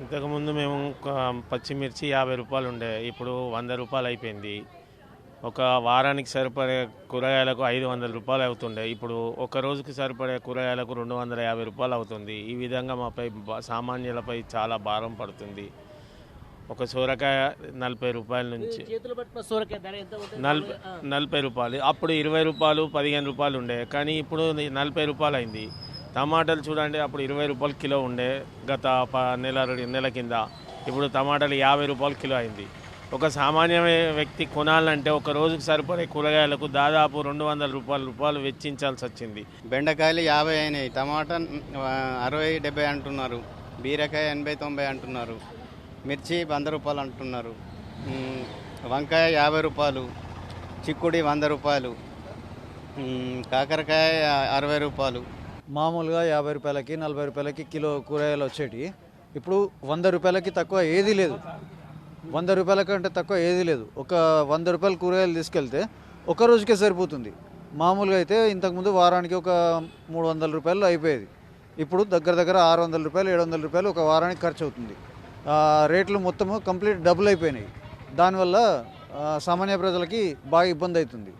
ఇంతకుముందు మేము పచ్చిమిర్చి 50 రూపాయలు ఉండే, ఇప్పుడు 100 రూపాయలు అయిపోయింది. ఒక వారానికి సరిపడే కూరగాయలకు 500 రూపాయలు అవుతుండే, ఇప్పుడు ఒక రోజుకి సరిపడే కూరగాయలకు 250 రూపాయలు అవుతుంది. ఈ విధంగా మాపై సామాన్యులపై చాలా భారం పడుతుంది. ఒక సొరకాయ 40 రూపాయల నుంచి చేతులు పట్టుకున్న సొరకాయ ధర ఎంత ఉంటుంది? 40 రూపాయలు, అప్పుడు 20 రూపాయలు 15 రూపాయలు ఉండే, కానీ ఇప్పుడు 40 రూపాయలు అయింది. టమాటాలు చూడండి, అప్పుడు 20 రూపాయలు కిలో ఉండే గత నెల కింద, ఇప్పుడు టమాటాలు 50 రూపాయలు కిలో అయింది. ఒక సామాన్య వ్యక్తి కొనాలంటే ఒక రోజుకు సరిపడే కూరగాయలకు దాదాపు 200 రూపాయలు వెచ్చించాల్సి వచ్చింది. బెండకాయలు 50 అయినాయి, టమాటా 60-70 అంటున్నారు, బీరకాయ 80-90 అంటున్నారు, మిర్చి 100 రూపాయలు అంటున్నారు, వంకాయ 50 రూపాయలు, చిక్కుడి 100 రూపాయలు, కాకరకాయ 60 రూపాయలు. మామూలుగా 50 రూపాయలకి 40 రూపాయలకి కిలో కూరగాయలు వచ్చేటి ఇప్పుడు 100 రూపాయలకి తక్కువ ఏదీ లేదు. 100 రూపాయల కంటే తక్కువ ఏదీ లేదు. ఒక 100 రూపాయల కూరగాయలు తీసుకెళ్తే ఒక రోజుకే సరిపోతుంది. మామూలుగా అయితే ఇంతకుముందు వారానికి ఒక 300 రూపాయలు అయిపోయేది. ఇప్పుడు దగ్గర దగ్గర 600 రూపాయలు 700 రూపాయలు ఒక వారానికి ఖర్చు అవుతుంది. రేట్లు మొత్తము కంప్లీట్ డబుల్ అయిపోయినాయి. దానివల్ల సామాన్య ప్రజలకి బాగా ఇబ్బంది అవుతుంది.